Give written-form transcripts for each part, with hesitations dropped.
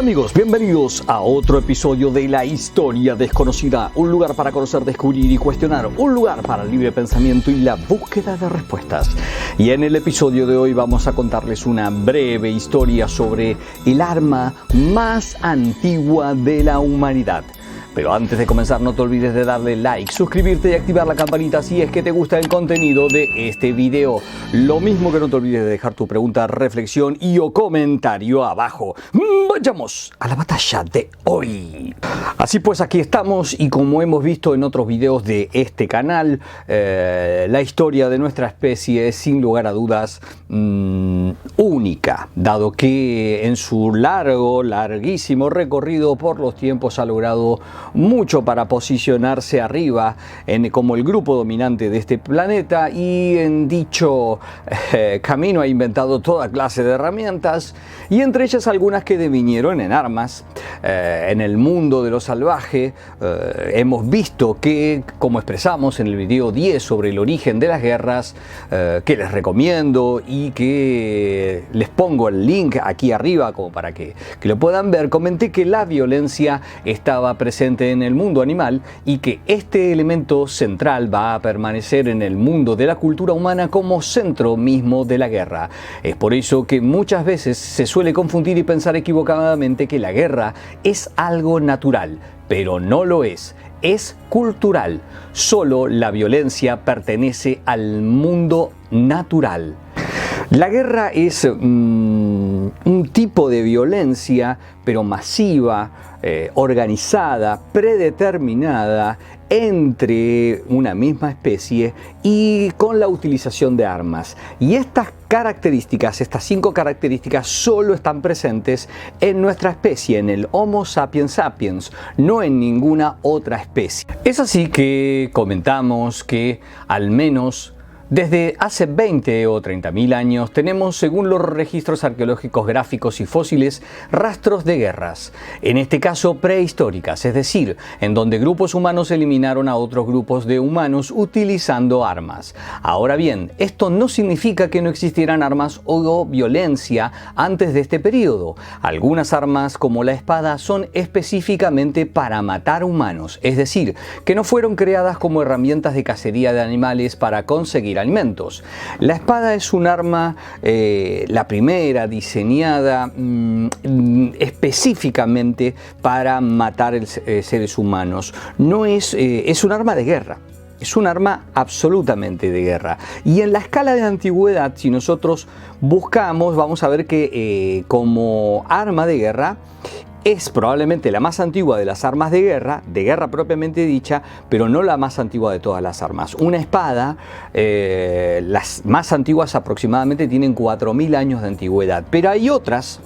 amigos, bienvenidos a otro episodio de La Historia Desconocida, un lugar para conocer, descubrir y cuestionar, un lugar para el libre pensamiento y la búsqueda de respuestas. Y en el episodio de hoy vamos a contarles una breve historia sobre el arma más antigua de la humanidad. Pero antes de comenzar, no te olvides de darle like, suscribirte y activar la campanita si es que te gusta el contenido de este video. Lo mismo que no te olvides de dejar tu pregunta, reflexión y o comentario abajo. Vayamos a la batalla de hoy. Así pues, aquí estamos y como hemos visto en otros videos de este canal, la historia de nuestra especie es sin lugar a dudas única, dado que en su larguísimo recorrido por los tiempos ha logrado mucho para posicionarse arriba como el grupo dominante de este planeta, y en dicho camino ha inventado toda clase de herramientas, y entre ellas algunas que devinieron en armas. En el mundo de lo salvaje hemos visto que, como expresamos en el video 10 sobre el origen de las guerras, que les recomiendo y que les pongo el link aquí arriba como para que lo puedan ver, comenté que la violencia estaba presente en el mundo animal y que este elemento central va a permanecer en el mundo de la cultura humana como centro mismo de la guerra. Es por eso que muchas veces se suele confundir y pensar equivocadamente que la guerra es algo natural, pero no lo es. Es cultural. Solo la violencia pertenece al mundo natural. La guerra es un tipo de violencia, pero masiva, organizada, predeterminada entre una misma especie y con la utilización de armas. Y estas características, estas 5 características, solo están presentes en nuestra especie, en el Homo sapiens sapiens, no en ninguna otra especie. Es así que comentamos que al menos desde hace 20 o 30.000 años tenemos, según los registros arqueológicos, gráficos y fósiles, rastros de guerras, en este caso prehistóricas, es decir, en donde grupos humanos eliminaron a otros grupos de humanos utilizando armas. Ahora bien, esto no significa que no existieran armas o violencia antes de este periodo. Algunas armas, como la espada, son específicamente para matar humanos, es decir, que no fueron creadas como herramientas de cacería de animales para conseguir alimentos. La espada es un arma, la primera diseñada específicamente para matar seres humanos. No es un arma de guerra. Es un arma absolutamente de guerra. Y en la escala de antigüedad, si nosotros buscamos, vamos a ver que como arma de guerra es probablemente la más antigua de las armas de guerra propiamente dicha, pero no la más antigua de todas las armas. Una espada, las más antiguas aproximadamente tienen 4.000 años de antigüedad, pero hay otras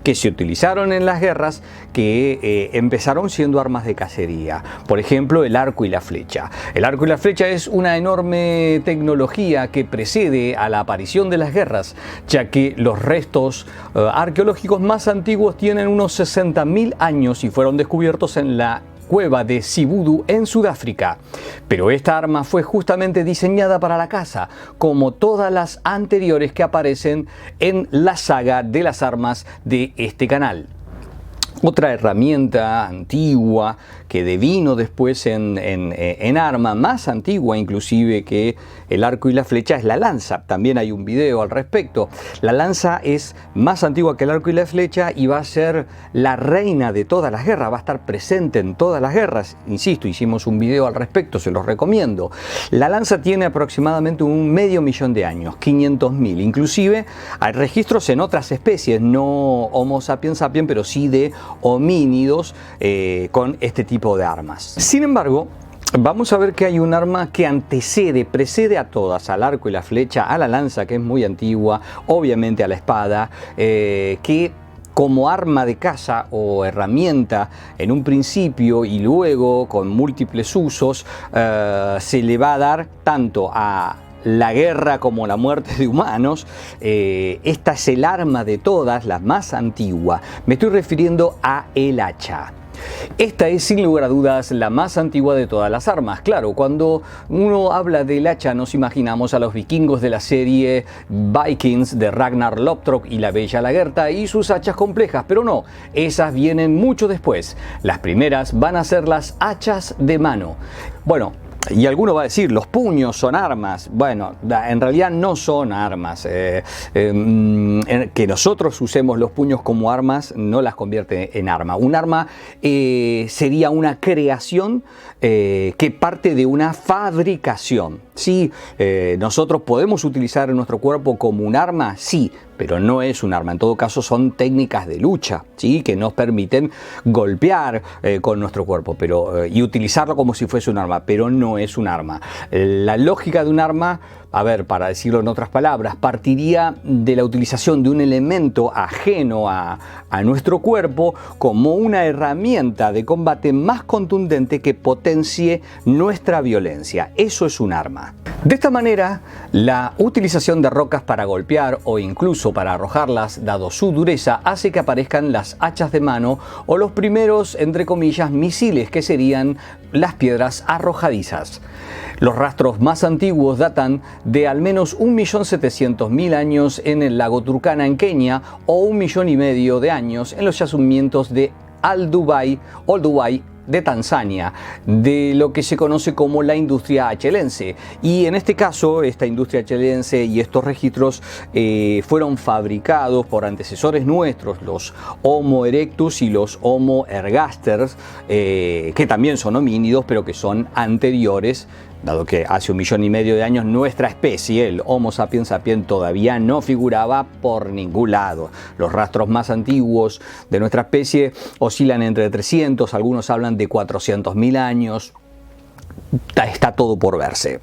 que se utilizaron en las guerras que empezaron siendo armas de cacería. Por ejemplo, el arco y la flecha. El arco y la flecha es una enorme tecnología que precede a la aparición de las guerras, ya que los restos arqueológicos más antiguos tienen unos 60.000 años y fueron descubiertos en la cueva de Sibudu en Sudáfrica. Pero esta arma fue justamente diseñada para la caza, como todas las anteriores que aparecen en la saga de las armas de este canal. Otra herramienta antigua que devino después en arma, más antigua inclusive que el arco y la flecha, es la lanza. También hay un video al respecto. La lanza es más antigua que el arco y la flecha y va a ser la reina de todas las guerras, va a estar presente en todas las guerras. Insisto, hicimos un video al respecto, se los recomiendo. La lanza tiene aproximadamente 500.000 de años, 500.000. Inclusive hay registros en otras especies, no Homo sapiens sapiens, pero sí de homínidos con este tipo de armas. Sin embargo, vamos a ver que hay un arma que precede a todas, al arco y la flecha, a la lanza, que es muy antigua, obviamente a la espada, que como arma de caza o herramienta en un principio y luego con múltiples usos, se le va a dar tanto a la guerra como la muerte de humanos. Esta es el arma de todas, la más antigua. Me estoy refiriendo a el hacha. Esta es sin lugar a dudas la más antigua de todas las armas. Claro, cuando uno habla del hacha nos imaginamos a los vikingos de la serie Vikings de Ragnar Lothbrok y la Bella Lagertha y sus hachas complejas, pero no, esas vienen mucho después. Las primeras van a ser las hachas de mano. Bueno, y alguno va a decir, los puños son armas. Bueno, en realidad no son armas. Que nosotros usemos los puños como armas no las convierte en arma. Un arma sería una creación que parte de una fabricación. Sí, nosotros podemos utilizar nuestro cuerpo como un arma, sí, pero no es un arma. En todo caso son técnicas de lucha, ¿sí?, que nos permiten golpear con nuestro cuerpo y utilizarlo como si fuese un arma, pero no es un arma. La lógica de un arma, a ver, para decirlo en otras palabras, partiría de la utilización de un elemento ajeno a nuestro cuerpo como una herramienta de combate más contundente que potencie nuestra violencia. Eso es un arma. De esta manera, la utilización de rocas para golpear o incluso para arrojarlas, dado su dureza, hace que aparezcan las hachas de mano o los primeros, entre comillas, misiles, que serían las piedras arrojadizas. Los rastros más antiguos datan de al menos 1.700.000 años en el lago Turkana en Kenia o 1,5 millones de años en los yacimientos de Olduvai de Tanzania, de lo que se conoce como la industria achelense. Y en este caso, esta industria achelense y estos registros fueron fabricados por antecesores nuestros, los Homo erectus y los Homo ergaster, que también son homínidos, pero que son anteriores, dado que hace 1,5 millones de años nuestra especie, el Homo sapiens sapiens, todavía no figuraba por ningún lado. Los rastros más antiguos de nuestra especie oscilan entre 300, algunos hablan de 400.000 años. Está todo por verse.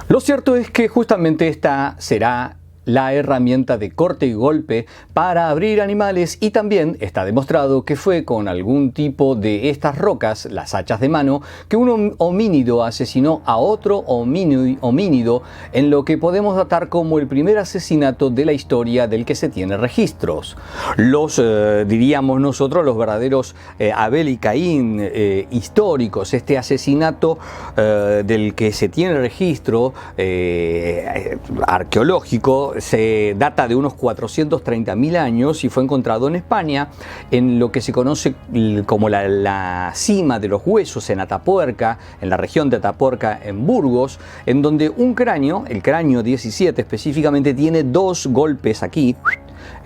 Lo cierto es que justamente esta será la herramienta de corte y golpe para abrir animales, y también está demostrado que fue con algún tipo de estas rocas, las hachas de mano, que un homínido asesinó a otro homínido en lo que podemos datar como el primer asesinato de la historia del que se tiene registros. Diríamos nosotros, los verdaderos Abel y Caín históricos. Este asesinato del que se tiene registro arqueológico se data de unos 430.000 años y fue encontrado en España, en lo que se conoce como la cima de los huesos, en Atapuerca, en la región de Atapuerca, en Burgos, en donde un cráneo, el cráneo 17 específicamente, tiene 2 golpes aquí,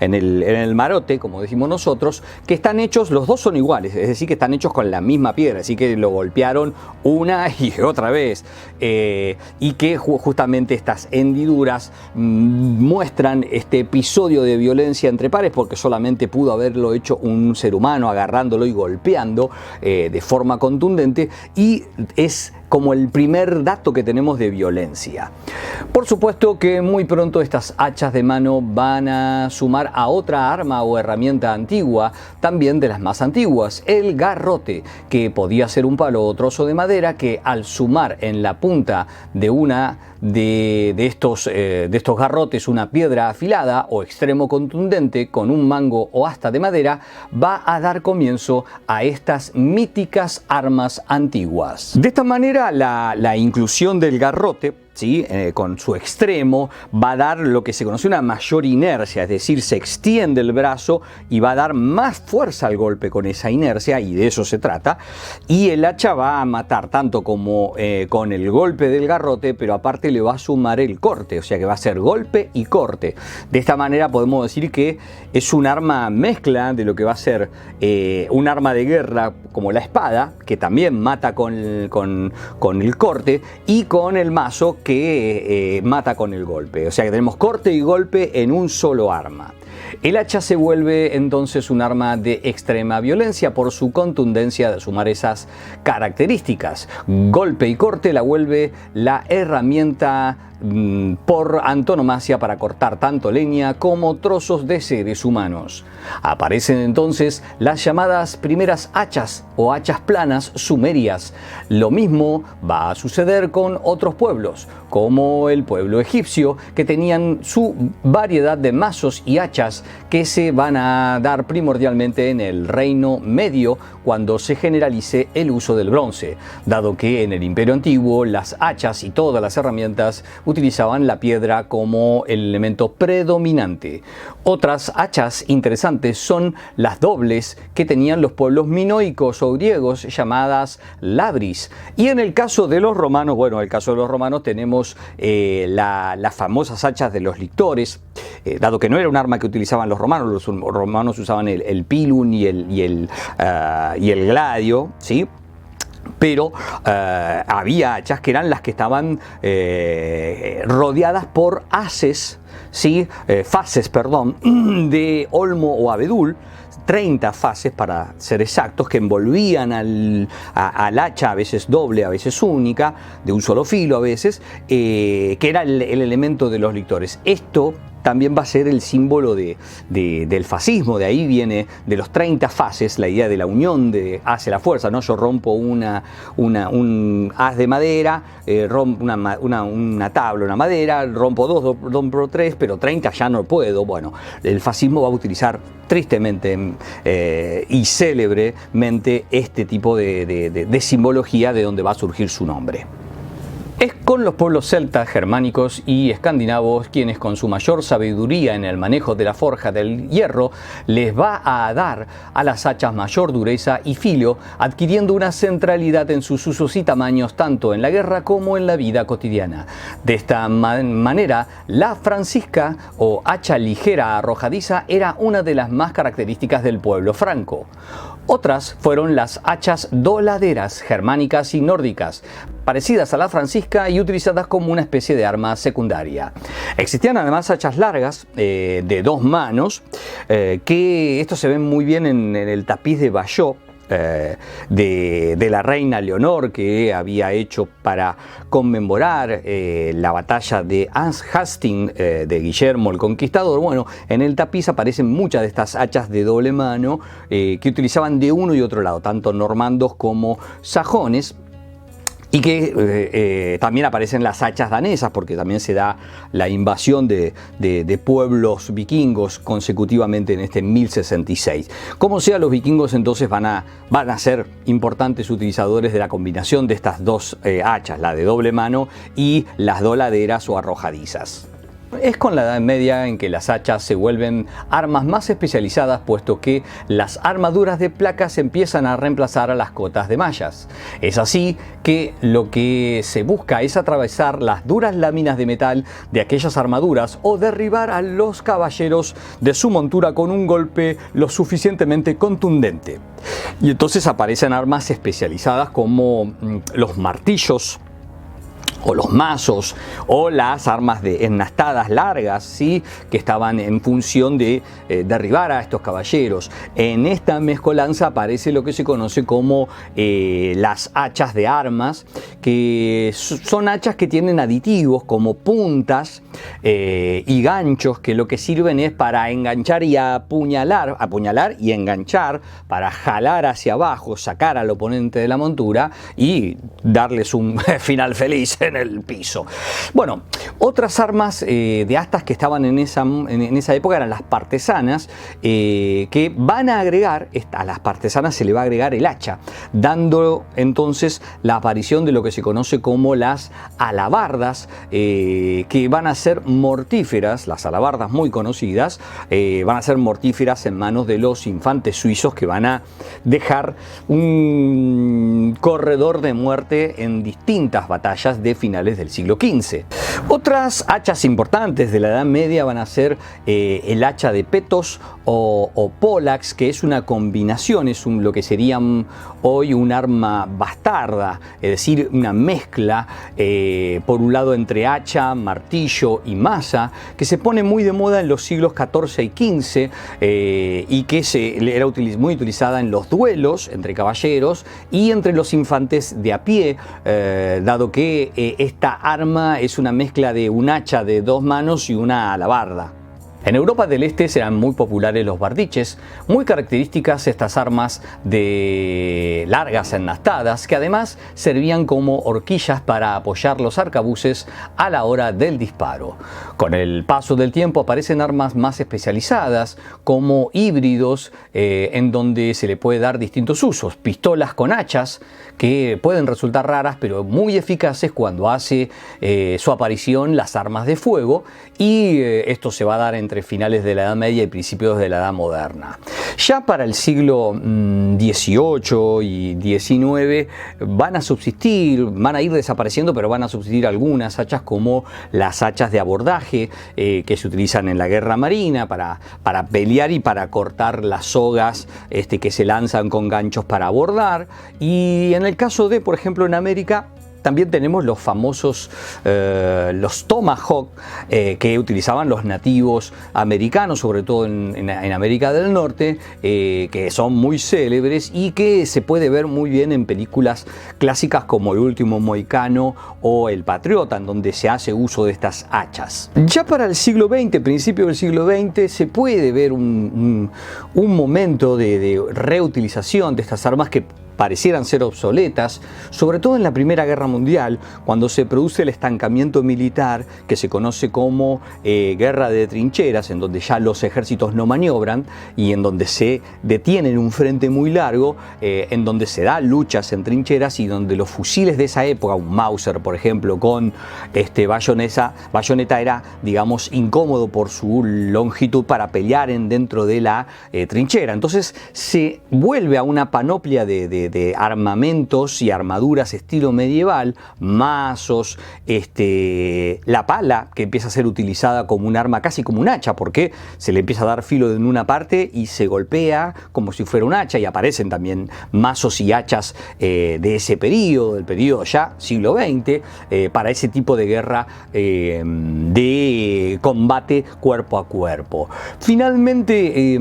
en el marote, como decimos nosotros, que están hechos, los dos son iguales, es decir, que están hechos con la misma piedra, así que lo golpearon una y otra vez, y que justamente estas hendiduras muestran este episodio de violencia entre pares, porque solamente pudo haberlo hecho un ser humano agarrándolo y golpeando de forma contundente, y es como el primer dato que tenemos de violencia. Por supuesto que muy pronto estas hachas de mano van a sumar a otra arma o herramienta antigua, también de las más antiguas, el garrote, que podía ser un palo o trozo de madera que, al sumar en la punta de estos garrotes una piedra afilada o extremo contundente con un mango o asta de madera, va a dar comienzo a estas míticas armas antiguas. De esta manera, la inclusión del garrote, ¿sí?, con su extremo, va a dar lo que se conoce una mayor inercia, es decir, se extiende el brazo y va a dar más fuerza al golpe con esa inercia, y de eso se trata. Y el hacha va a matar tanto como con el golpe del garrote, pero aparte le va a sumar el corte, o sea que va a ser golpe y corte. De esta manera podemos decir que es un arma mezcla de lo que va a ser un arma de guerra como la espada, que también mata con el corte, y con el mazo, que mata con el golpe. O sea que tenemos corte y golpe en un solo arma. El hacha se vuelve entonces un arma de extrema violencia por su contundencia de sumar esas características. Golpe y corte la vuelve la herramienta por antonomasia para cortar tanto leña como trozos de seres humanos. Aparecen entonces las llamadas primeras hachas o hachas planas sumerias. Lo mismo va a suceder con otros pueblos, como el pueblo egipcio, que tenían su variedad de mazos y hachas hachas que se van a dar primordialmente en el Reino Medio cuando se generalice el uso del bronce, dado que en el Imperio Antiguo las hachas y todas las herramientas utilizaban la piedra como el elemento predominante. Otras hachas interesantes son las dobles que tenían los pueblos minoicos o griegos llamadas labris. Y en el caso de los romanos, bueno, en el caso de los romanos tenemos las famosas hachas de los lictores, dado que no era un arma que utilizaban los romanos usaban el pilum y el gladio, ¿sí? Pero había hachas que eran las que estaban rodeadas por haces, ¿sí? Fases, perdón, de olmo o abedul, 30 fases para ser exactos, que envolvían al hacha, a veces doble, a veces única, de un solo filo a veces, que era el elemento de los lictores. Esto también va a ser el símbolo del fascismo. De ahí viene, de los 30 fases, la idea de la unión hace la fuerza, ¿no? Yo rompo un haz de madera, rompo una tabla, una madera, rompo dos, rompo tres, pero 30 ya no puedo. Bueno, el fascismo va a utilizar tristemente y célebremente este tipo de simbología, de donde va a surgir su nombre. Es con los pueblos celtas, germánicos y escandinavos quienes, con su mayor sabiduría en el manejo de la forja del hierro, les va a dar a las hachas mayor dureza y filo, adquiriendo una centralidad en sus usos y tamaños tanto en la guerra como en la vida cotidiana. De esta manera, la francisca o hacha ligera arrojadiza era una de las más características del pueblo franco. Otras fueron las hachas doladeras, germánicas y nórdicas, parecidas a la francisca y utilizadas como una especie de arma secundaria. Existían además hachas largas de 2 manos, que estos se ven muy bien en el tapiz de Bayeux, de la reina Leonor, que había hecho para conmemorar la batalla de Hastings de Guillermo el Conquistador. Bueno, en el tapiz aparecen muchas de estas hachas de doble mano que utilizaban de uno y otro lado, tanto normandos como sajones. Y que también aparecen las hachas danesas, porque también se da la invasión de pueblos vikingos consecutivamente en este 1066. Como sea, los vikingos entonces van a ser importantes utilizadores de la combinación de estas dos hachas, la de doble mano y las doladeras o arrojadizas. Es con la Edad Media en que las hachas se vuelven armas más especializadas, puesto que las armaduras de placas empiezan a reemplazar a las cotas de mallas. Es así que lo que se busca es atravesar las duras láminas de metal de aquellas armaduras o derribar a los caballeros de su montura con un golpe lo suficientemente contundente. Y entonces aparecen armas especializadas como los martillos, o los mazos, o las armas ennastadas largas, ¿sí?, que estaban en función de derribar a estos caballeros. En esta mezcolanza aparece lo que se conoce como las hachas de armas, que son hachas que tienen aditivos como puntas y ganchos, que lo que sirven es para enganchar y apuñalar y enganchar, para jalar hacia abajo, sacar al oponente de la montura y darles un final feliz en el piso. Bueno, otras armas de astas que estaban en esa época eran las partesanas, que van a agregar, a las partesanas se le va a agregar el hacha, dando entonces la aparición de lo que se conoce como las alabardas, que van a ser mortíferas. Las alabardas, muy conocidas, van a ser mortíferas en manos de los infantes suizos, que van a dejar un corredor de muerte en distintas batallas de finales del siglo XV. Otras hachas importantes de la Edad Media van a ser el hacha de petos o polax, que es una combinación, es lo que serían hoy un arma bastarda, es decir, una mezcla por un lado entre hacha, martillo y maza, que se pone muy de moda en los siglos XIV y XV y que era muy utilizada en los duelos entre caballeros y entre los infantes de a pie, dado que esta arma es una mezcla de un hacha de 2 manos y una alabarda. En Europa del Este eran muy populares los bardiches, muy características estas armas de largas ennastadas que además servían como horquillas para apoyar los arcabuces a la hora del disparo. Con el paso del tiempo aparecen armas más especializadas como híbridos en donde se le puede dar distintos usos, pistolas con hachas que pueden resultar raras pero muy eficaces cuando hace su aparición las armas de fuego y esto se va a dar entre finales de la Edad Media y principios de la Edad Moderna. Ya para el siglo XVIII y XIX van a ir desapareciendo, pero van a subsistir algunas hachas como las hachas de abordaje que se utilizan en la guerra marina para pelear y para cortar las sogas que se lanzan con ganchos para abordar. Y en el caso de, por ejemplo, en América, también tenemos los famosos los Tomahawk que utilizaban los nativos americanos, sobre todo en América del Norte, que son muy célebres y que se puede ver muy bien en películas clásicas como El último mohicano o El patriota, en donde se hace uso de estas hachas. Ya para el siglo XX, principio del siglo XX, se puede ver un momento de reutilización de estas armas que parecieran ser obsoletas, sobre todo en la Primera Guerra Mundial, cuando se produce el estancamiento militar que se conoce como guerra de trincheras, en donde ya los ejércitos no maniobran y en donde se detienen un frente muy largo, en donde se dan luchas en trincheras y donde los fusiles de esa época, un Mauser por ejemplo con bayoneta era, digamos, incómodo por su longitud para pelear dentro de la trinchera. Entonces se vuelve a una panoplia de armamentos y armaduras estilo medieval, mazos, la pala que empieza a ser utilizada como un arma, casi como un hacha, porque se le empieza a dar filo en una parte y se golpea como si fuera un hacha, y aparecen también mazos y hachas de ese periodo, del periodo ya siglo XX, para ese tipo de guerra de combate cuerpo a cuerpo. Finalmente,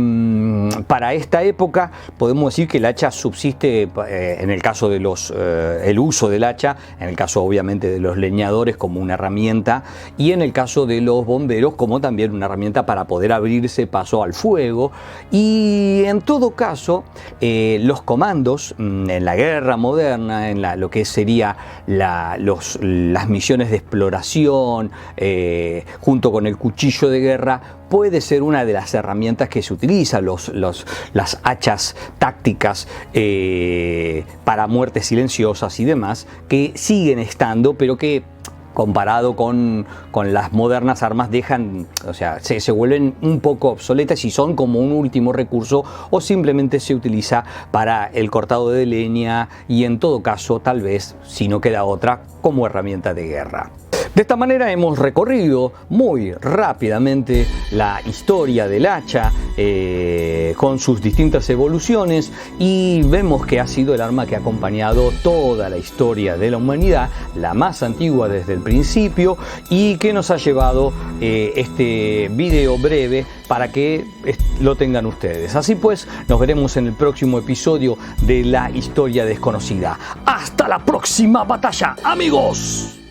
para esta época podemos decir que el hacha subsiste en el caso de el uso del hacha, en el caso obviamente de los leñadores como una herramienta y en el caso de los bomberos como también una herramienta para poder abrirse paso al fuego. Y en todo caso los comandos en la guerra moderna, en lo que sería las misiones de exploración junto con el cuchillo de guerra, puede ser una de las herramientas que se utiliza, las hachas tácticas para muertes silenciosas y demás, que siguen estando, pero que comparado con las modernas armas se vuelven un poco obsoletas y son como un último recurso, o simplemente se utiliza para el cortado de leña y en todo caso, tal vez, si no queda otra, como herramienta de guerra. De esta manera hemos recorrido muy rápidamente la historia del hacha con sus distintas evoluciones, y vemos que ha sido el arma que ha acompañado toda la historia de la humanidad, la más antigua desde el principio, y que nos ha llevado este video breve para que lo tengan ustedes. Así pues, nos veremos en el próximo episodio de La Historia Desconocida. ¡Hasta la próxima batalla, amigos!